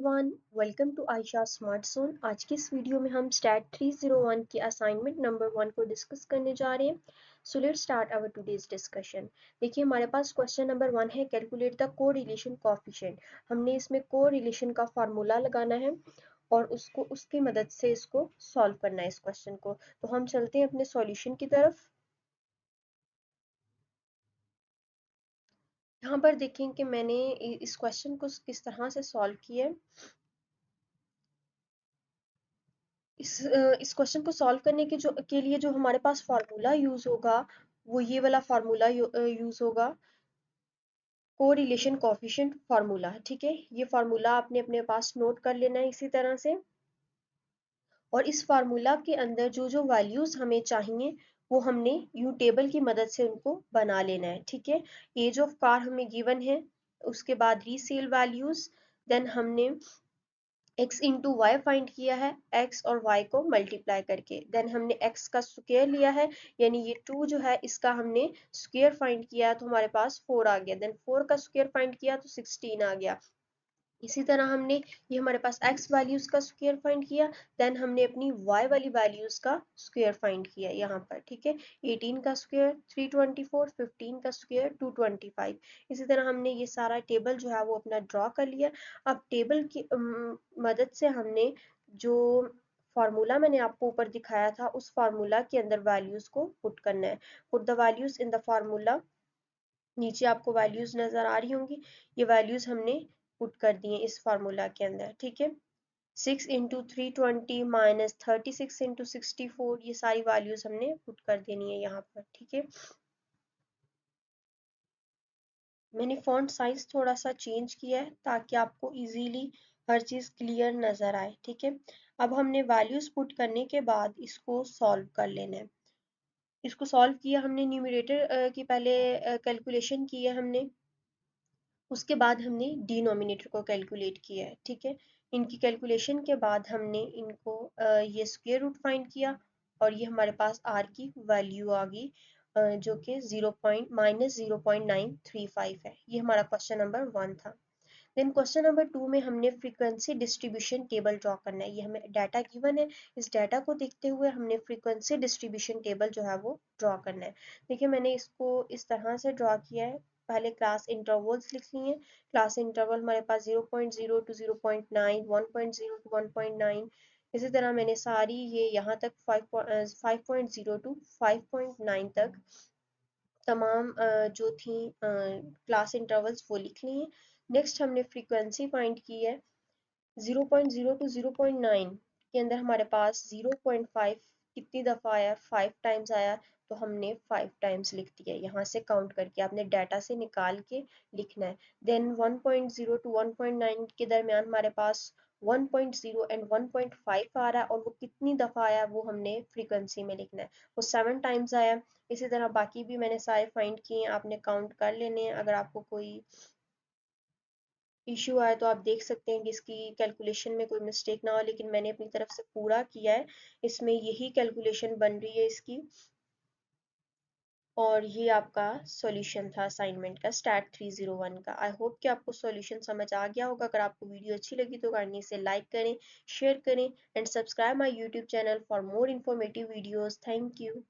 Everyone, welcome to Ayesha smart zone. आज की इस वीडियो में हम स्टैट 301 के असाइनमेंट नंबर 1 को डिस्कस करने जा रहे हैं। So let's start our today's discussion. देखिए हमारे पास क्वेश्चन नंबर 1 है, कैलकुलेट द कोरिलेशन कोएफिशिएंट। हमने इसमें कोरिलेशन का फार्मूला लगाना है और उसको उसकी मदद से इसको सॉल्व करना है इस क्वेश्चन को। तो हम चलते हैं अपने सॉल्यूशन की तरफ। यहाँ पर देखें कि मैंने इस क्वेश्चन को किस तरह से सॉल्व किया है। इस क्वेश्चन को सॉल्व करने के लिए जो हमारे पास फार्मूला यूज होगा वो ये वाला फार्मूला यूज होगा, कोरिलेशन कोएफिशिएंट फार्मूला। ठीक है, ये फार्मूला आपने अपने पास नोट कर लेना है इसी तरह से। और इस फार्मूला के अंदर जो जो वैल्यूज हमें चाहिए वो हमने यू टेबल की मदद से उनको बना लेना है। ठीक है, एज ऑफ कार हमें गिवन है, उसके बाद रीसेल वैल्यूज, देन हमने x इंटू वाई फाइंड किया है, x और y को मल्टीप्लाई करके, देन हमने x का स्क्वायर लिया है, यानी ये 2 जो है इसका हमने स्क्वायर फाइंड किया तो हमारे पास 4 आ गया, देन 4 का स्क्वायर फाइंड किया तो 16 आ गया। इसी तरह हमने ये हमारे पास x वैल्यूज का स्क्वायर फाइंड किया, देन हमने अपनी y वाली वैल्यूज का स्क्वायर फाइंड किया यहाँ पर। ठीक है, 18 का स्क्वायर 324, 15 का स्क्वायर 225। इसी तरह हमने ये सारा टेबल जो है वो अपना ड्रॉ कर लिया। अब टेबल की मदद से हमने जो फार्मूला मैंने आपको ऊपर दिखाया था उस फार्मूला के अंदर वैल्यूज को पुट करना है। Put the values in the formula. नीचे आपको वैल्यूज नजर आ रही होंगी, ये वैल्यूज हमने पुट कर दिए इस फार्मूला के अंदर। ठीक है, 6 इंटू 320 माइनस 36 इंटू 64, ये सारी वैल्यूज हमने पुट कर देनी है यहाँ पर। ठीक है, मैंने फॉन्ट साइज थोड़ा सा चेंज किया है ताकि आपको इजीली हर चीज़ क्लियर नज़र आए। ठीक है, अब हमने वैल्यूज पुट करने के बाद इसको सॉल्व कर लेना है। इसको सॉल्व किया हमने, न्यूमरेटर की पहले कैलकुलेशन की है हमने, उसके बाद हमने डिनोमिनेटर को कैलकुलेट किया है। ठीक है, इनकी कैलकुलेशन के बाद हमने इनको ये स्क्वायर रूट फाइंड किया और ये हमारे पास आर की वैल्यू आ गई जो कि 0.-0.935 है। ये हमारा क्वेश्चन नंबर 1 था। देन क्वेश्चन नंबर 2 में हमने फ्रीक्वेंसी डिस्ट्रीब्यूशन टेबल ड्रॉ करना है। ये हमें डाटा गिवन है, इस डाटा को देखते हुए हमने फ्रीक्वेंसी डिस्ट्रीब्यूशन टेबल जो है वो ड्रॉ करना है। देखिए मैंने इसको इस तरह से ड्रॉ किया है। पहले क्लास इंटरवल्स लिख लिए। क्लास इंटरवल हमारे पास 0.0 टू 0.9, 1.0 टू 1.9। इसी तरह मैंने सारी ये यहाँ तक 5.0 टू 5.9 तक तमाम जो थी क्लास इंटरवल्स वो लिख लिए। नेक्स्ट हमने फ्रीक्वेंसी फाइंड की है। 0.0 टू 0.9 के अंदर हमारे पास 0.5 कितनी दफ़ा आया, 5 टाइम्स आया, तो हमने 5 टाइम्स लिख दिया। यहाँ से काउंट करके आपने डाटा से निकाल के लिखना है। देन 1.0 टू 1.9 के दरमियान हमारे पास 1.0 एंड 1.5 आ रहा है और वो कितनी दफ़ा आया वो हमने फ्रीक्वेंसी में लिखना है, वो 7 टाइम्स आया। इसी तरह बाकी भी मैंने सारे फाइंड किए, आपने काउंट कर लेने हैं। अगर आपको कोई इश्यू आए तो आप देख सकते हैं कि इसकी कैलकुलेशन में कोई मिस्टेक ना हो, लेकिन मैंने अपनी तरफ से पूरा किया है, इसमें यही कैलकुलेशन बन रही है इसकी। और ये आपका सॉल्यूशन था असाइनमेंट का स्टैट 301 का। आई होप कि आपको सॉल्यूशन समझ आ गया होगा। अगर आपको वीडियो अच्छी लगी तो काइंडली इसे लाइक करें, शेयर करें and subscribe my YouTube channel for more informative videos. Thank you.